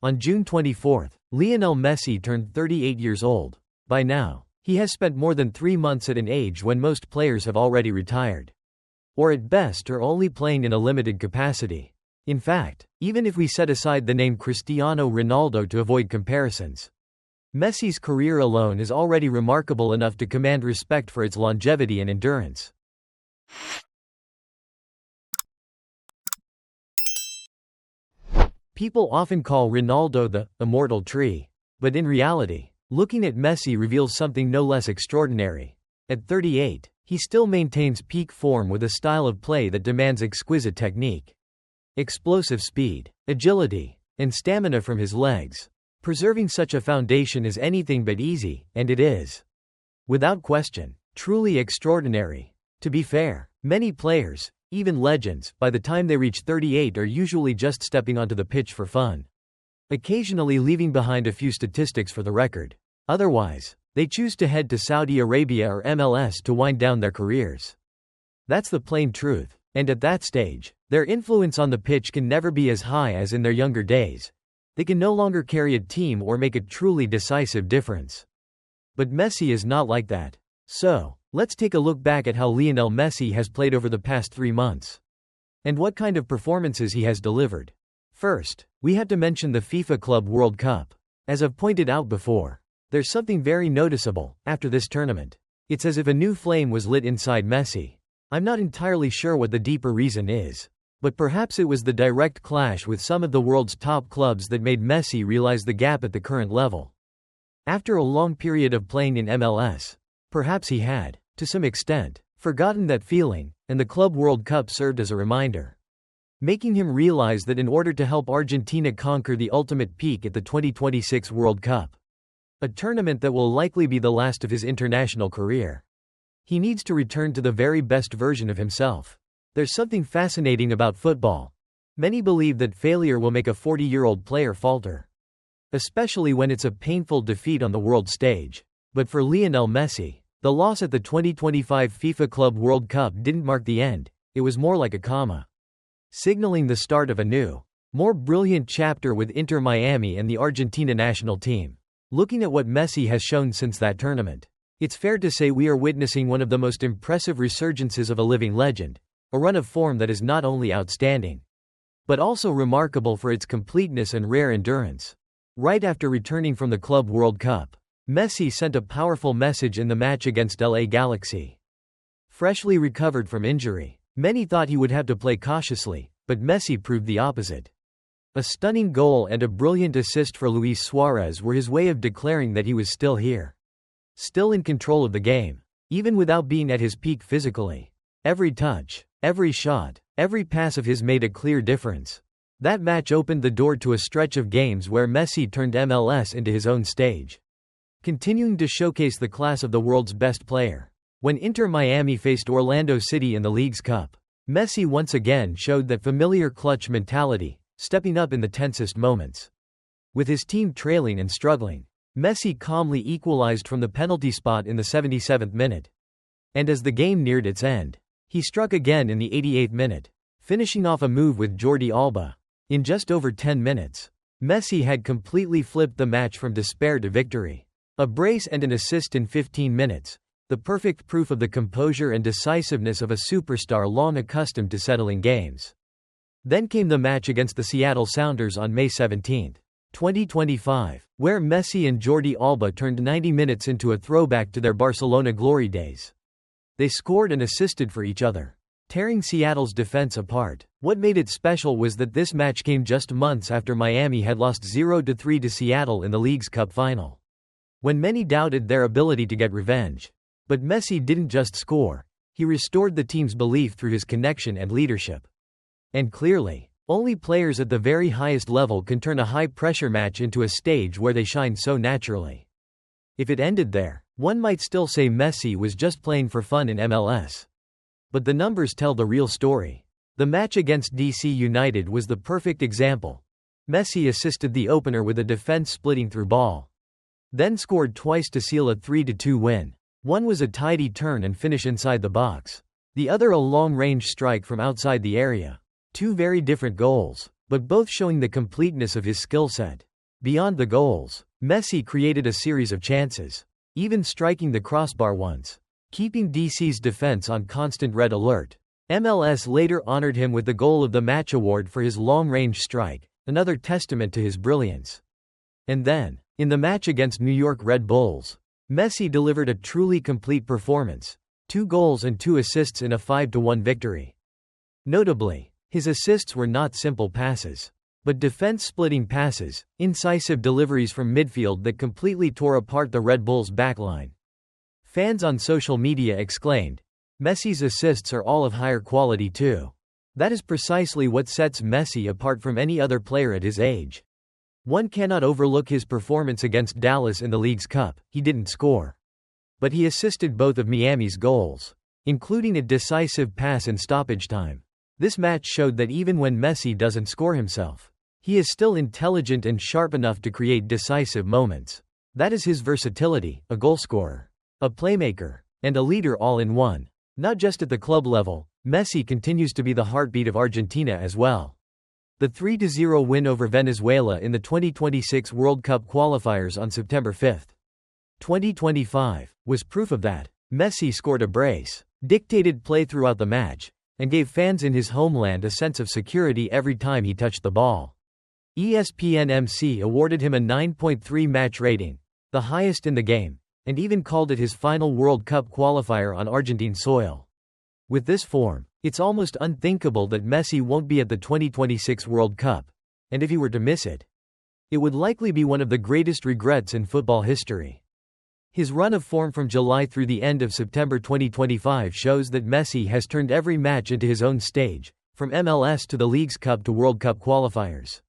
On June 24, Lionel Messi turned 38 years old. By now, he has spent more than 3 months at an age when most players have already retired. Or at best are only playing in a limited capacity. In fact, even if we set aside the name Cristiano Ronaldo to avoid comparisons, Messi's career alone is already remarkable enough to command respect for its longevity and endurance. People often call Ronaldo the immortal tree. But in reality, looking at Messi reveals something no less extraordinary. At 38, he still maintains peak form with a style of play that demands exquisite technique, explosive speed, agility, and stamina from his legs. Preserving such a foundation is anything but easy, and it is, without question, truly extraordinary. To be fair, many players, even legends, by the time they reach 38 are usually just stepping onto the pitch for fun, occasionally leaving behind a few statistics for the record. Otherwise, they choose to head to Saudi Arabia or MLS to wind down their careers. That's the plain truth, and at that stage, their influence on the pitch can never be as high as in their younger days. They can no longer carry a team or make a truly decisive difference. But Messi is not like that. So, let's take a look back at how Lionel Messi has played over the past 3 months, and what kind of performances he has delivered. First, we have to mention the FIFA Club World Cup. As I've pointed out before, there's something very noticeable after this tournament. It's as if a new flame was lit inside Messi. I'm not entirely sure what the deeper reason is, but perhaps it was the direct clash with some of the world's top clubs that made Messi realize the gap at the current level. After a long period of playing in MLS, perhaps he had, to some extent, forgotten that feeling, and the Club World Cup served as a reminder, making him realize that in order to help Argentina conquer the ultimate peak at the 2026 World Cup, a tournament that will likely be the last of his international career, he needs to return to the very best version of himself. There's something fascinating about football. Many believe that failure will make a 40-year-old player falter, especially when it's a painful defeat on the world stage. But for Lionel Messi, the loss at the 2025 FIFA Club World Cup didn't mark the end, it was more like a comma, signaling the start of a new, more brilliant chapter with Inter Miami and the Argentina national team. Looking at what Messi has shown since that tournament, it's fair to say we are witnessing one of the most impressive resurgences of a living legend, a run of form that is not only outstanding, but also remarkable for its completeness and rare endurance. Right after returning from the Club World Cup, Messi sent a powerful message in the match against LA Galaxy. Freshly recovered from injury, many thought he would have to play cautiously, but Messi proved the opposite. A stunning goal and a brilliant assist for Luis Suarez were his way of declaring that he was still here, still in control of the game, even without being at his peak physically. Every touch, every shot, every pass of his made a clear difference. That match opened the door to a stretch of games where Messi turned MLS into his own stage, continuing to showcase the class of the world's best player. When Inter Miami faced Orlando City in the League's Cup, Messi once again showed that familiar clutch mentality, stepping up in the tensest moments. With his team trailing and struggling, Messi calmly equalized from the penalty spot in the 77th minute. And as the game neared its end, he struck again in the 88th minute, finishing off a move with Jordi Alba. In just over 10 minutes, Messi had completely flipped the match from despair to victory. A brace and an assist in 15 minutes, the perfect proof of the composure and decisiveness of a superstar long accustomed to settling games. Then came the match against the Seattle Sounders on May 17, 2025, where Messi and Jordi Alba turned 90 minutes into a throwback to their Barcelona glory days. They scored and assisted for each other, tearing Seattle's defense apart. What made it special was that this match came just months after Miami had lost 0-3 to Seattle in the League's Cup final, when many doubted their ability to get revenge. But Messi didn't just score, he restored the team's belief through his connection and leadership. And clearly, only players at the very highest level can turn a high-pressure match into a stage where they shine so naturally. If it ended there, one might still say Messi was just playing for fun in MLS. But the numbers tell the real story. The match against DC United was the perfect example. Messi assisted the opener with a defense-splitting through ball, then scored twice to seal a 3-2 win. One was a tidy turn and finish inside the box, the other a long-range strike from outside the area. Two very different goals, but both showing the completeness of his skill set. Beyond the goals, Messi created a series of chances, even striking the crossbar once, keeping DC's defense on constant red alert. MLS later honored him with the Goal of the Match award for his long-range strike, another testament to his brilliance. And then, in the match against New York Red Bulls, Messi delivered a truly complete performance, 2 goals and 2 assists in a 5-1 victory. Notably, his assists were not simple passes, but defense-splitting passes, incisive deliveries from midfield that completely tore apart the Red Bulls' backline. Fans on social media exclaimed, "Messi's assists are all of higher quality too." That is precisely what sets Messi apart from any other player at his age. One cannot overlook his performance against Dallas in the League's Cup. He didn't score, but he assisted both of Miami's goals, including a decisive pass in stoppage time. This match showed that even when Messi doesn't score himself, he is still intelligent and sharp enough to create decisive moments. That is his versatility, a goalscorer, a playmaker, and a leader all in one. Not just at the club level, Messi continues to be the heartbeat of Argentina as well. The 3-0 win over Venezuela in the 2026 World Cup qualifiers on September 5, 2025, was proof of that. Messi scored a brace, dictated play throughout the match, and gave fans in his homeland a sense of security every time he touched the ball. ESPN MC awarded him a 9.3 match rating, the highest in the game, and even called it his final World Cup qualifier on Argentine soil. With this form, it's almost unthinkable that Messi won't be at the 2026 World Cup, and if he were to miss it, it would likely be one of the greatest regrets in football history. His run of form from July through the end of September 2025 shows that Messi has turned every match into his own stage, from MLS to the League's Cup to World Cup qualifiers.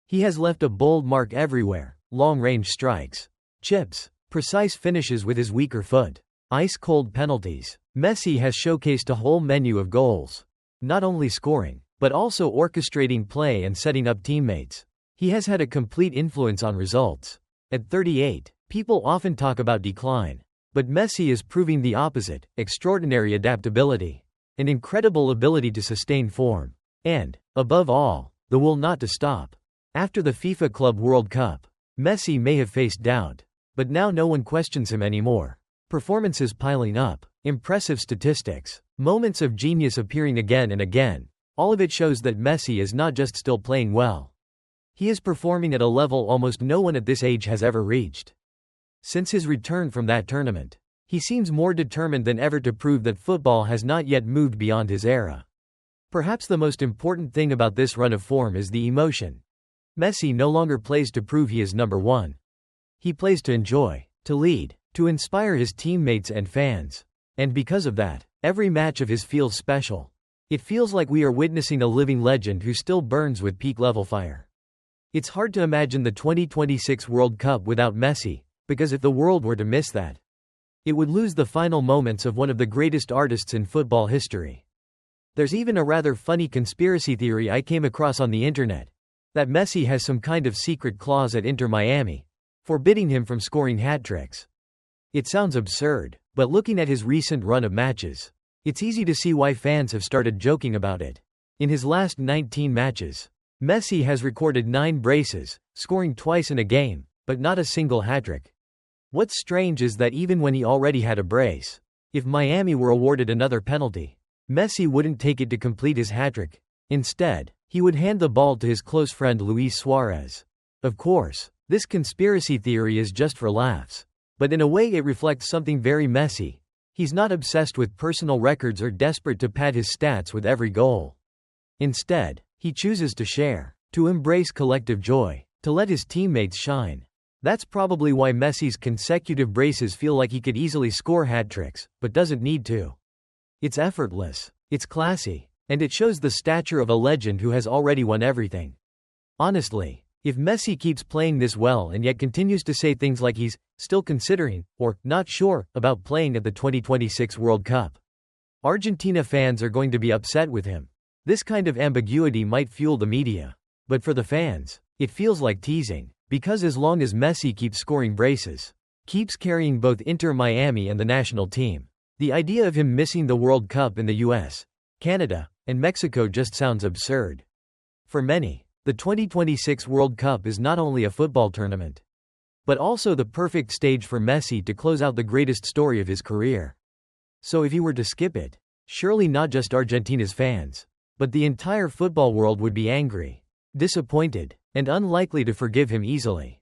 He has left a bold mark everywhere: long-range strikes, chips, precise finishes with his weaker foot, ice-cold penalties. Messi has showcased a whole menu of goals, not only scoring, but also orchestrating play and setting up teammates. He has had a complete influence on results. At 38, people often talk about decline, but Messi is proving the opposite: extraordinary adaptability, an incredible ability to sustain form, and, above all, the will not to stop. After the FIFA Club World Cup, Messi may have faced doubt, but now no one questions him anymore. Performances piling up, impressive statistics, moments of genius appearing again and again. All of it shows that Messi is not just still playing well. He is performing at a level almost no one at this age has ever reached. Since his return from that tournament, he seems more determined than ever to prove that football has not yet moved beyond his era. Perhaps the most important thing about this run of form is the emotion. Messi no longer plays to prove he is number one. He plays to enjoy, to lead, to inspire his teammates and fans. And because of that, every match of his feels special. It feels like we are witnessing a living legend who still burns with peak-level fire. It's hard to imagine the 2026 World Cup without Messi, because if the world were to miss that, it would lose the final moments of one of the greatest artists in football history. There's even a rather funny conspiracy theory I came across on the internet, that Messi has some kind of secret clause at Inter Miami, forbidding him from scoring hat-tricks. It sounds absurd, but looking at his recent run of matches, it's easy to see why fans have started joking about it. In his last 19 matches, Messi has recorded 9 braces, scoring twice in a game, but not a single hat-trick. What's strange is that even when he already had a brace, if Miami were awarded another penalty, Messi wouldn't take it to complete his hat-trick. Instead, he would hand the ball to his close friend Luis Suarez. Of course, this conspiracy theory is just for laughs, but in a way it reflects something very Messi. He's not obsessed with personal records or desperate to pad his stats with every goal. Instead, he chooses to share, to embrace collective joy, to let his teammates shine. That's probably why Messi's consecutive braces feel like he could easily score hat-tricks, but doesn't need to. It's effortless, it's classy, and it shows the stature of a legend who has already won everything. Honestly, if Messi keeps playing this well and yet continues to say things like he's still considering, or not sure, about playing at the 2026 World Cup, Argentina fans are going to be upset with him. This kind of ambiguity might fuel the media, but for the fans, it feels like teasing, because as long as Messi keeps scoring braces, keeps carrying both Inter Miami and the national team, the idea of him missing the World Cup in the US, Canada, and Mexico just sounds absurd. For many, The 2026 World Cup is not only a football tournament, but also the perfect stage for Messi to close out the greatest story of his career. So if he were to skip it, surely not just Argentina's fans, but the entire football world would be angry, disappointed, and unlikely to forgive him easily.